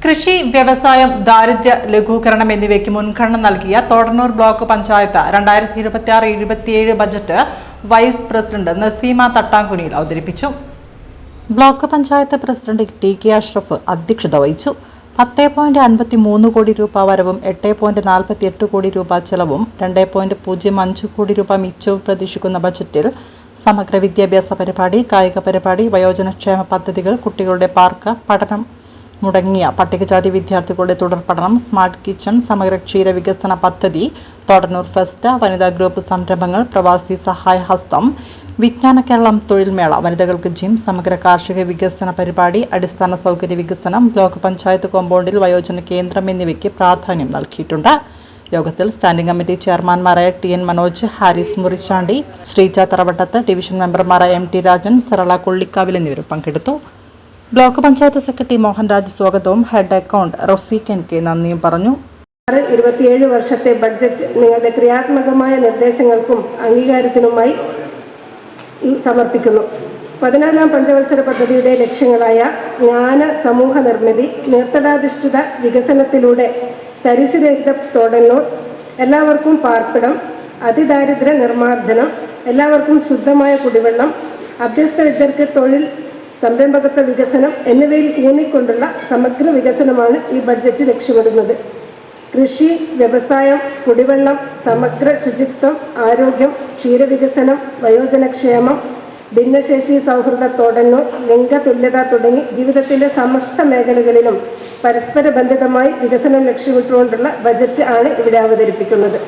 കൃഷി, വ്യവസായം, ദാരിദ്ര്യ ലഘൂകരണം എന്നിവയ്ക്ക് മുൻഗണന നൽകിയ Thodannur block panchayat 2026-27 budget vice president Naseema Thattankuniyil അവതരിപ്പിച്ചു. Block panchayat president T K. Ashraf അധ്യക്ഷത വഹിച്ചു. 10.53 കോടി രൂപ വരവും 8.48 കോടി രൂപ ചെലവും 2.05 കോടി രൂപ മിച്ചവും പ്രതീക്ഷിക്കുന്ന ബജറ്റിൽ സമഗ്ര വിദ്യാഭ്യാസ പരിപാടി, കായിക പരിപാടി, വയോജനക്ഷേമ പദ്ധതികൾ, കുട്ടികളുടെ പാർക്ക്, പഠനം മുടങ്ങിയ പട്ടികജാതി വിദ്യാർത്ഥികളുടെ തുടർ പഠനം, സ്മാർട്ട് കിച്ചൺ, സമഗ്ര ക്ഷീര വികസന പദ്ധതി, തോടന്നൂർ ഫെസ്റ്റ്, വനിതാ ഗ്രൂപ്പ് സംരംഭങ്ങൾ, പ്രവാസി സഹായ ഹസ്തം, വിജ്ഞാന കേരളം തൊഴിൽമേള, വനിതകൾക്ക് ജിം, സമഗ്ര കാർഷിക വികസന പരിപാടി, അടിസ്ഥാന സൗകര്യ വികസനം, ബ്ലോക്ക് പഞ്ചായത്ത് കോമ്പൗണ്ടിൽ വയോജന കേന്ദ്രം എന്നിവയ്ക്ക് പ്രാധാന്യം നൽകിയിട്ടുണ്ട്. യോഗത്തിൽ സ്റ്റാൻഡിംഗ് കമ്മിറ്റി ചെയർമാൻമാരായ ടി.എൻ. മനോജ്, ഹാരിസ് മുറിച്ചാണ്ടി, ശ്രീജ തറവട്ടത്ത്, ഡിവിഷൻ മെമ്പർമാരായ എം.ടി. രാജൻ, സരള കൊള്ളിക്കാവിൽ എന്നിവർ പങ്കെടുത്തു. ബ്ലോക്ക് പഞ്ചായത്ത് സെക്രട്ടറി മോഹൻരാജ് സ്വാഗതവും ഹെഡ് അക്കൗണ്ട് റഫീഖ് എൻ.കെ. നന്ദിയും പറഞ്ഞു. 27 വർഷത്തെ ബഡ്ജറ്റ് നിങ്ങളുടെ ക്രിയാത്മകമായ നിർദ്ദേശങ്ങൾക്കും അംഗീകാരത്തിനുമായി സമർപ്പിക്കുന്നു. 14ാം പഞ്ചവത്സര പദ്ധതിയുടെ ലക്ഷ്യങ്ങളായ ജ്ഞാന സമൂഹ നിർമ്മിതി, നീർത്തടാധിഷ്ഠിത വികസനത്തിലൂടെ തരിശുരഹിത തോടന്നൂർ, എല്ലാവർക്കും പാർപ്പിടം, അതിദാരിദ്ര്യ നിർമ്മാർജ്ജനം, എല്ലാവർക്കും ശുദ്ധമായ കുടിവെള്ളം, അഭ്യസ്ത വിദ്യർക്ക് തൊഴിൽ, സംരംഭകത്വ വികസനം എന്നിവയിൽ ഊന്നിക്കൊണ്ടുള്ള സമഗ്ര വികസനമാണ് ഈ ബഡ്ജറ്റ് ലക്ഷ്യമിടുന്നത്. കൃഷി, വ്യവസായം, കുടിവെള്ളം, സമഗ്ര ശുചിത്വം, ആരോഗ്യം, ക്ഷീരവികസനം, വയോജനക്ഷേമം, ഭിന്നശേഷി സൗഹൃദ തോടന്നൂർ, ലിംഗതുല്യത തുടങ്ങി ജീവിതത്തിലെ സമസ്ത മേഖലകളിലും പരസ്പര ബന്ധിതമായി വികസനം ലക്ഷ്യമിട്ടുകൊണ്ടുള്ള ബജറ്റ് ആണ് ഇവിടെ അവതരിപ്പിക്കുന്നത്.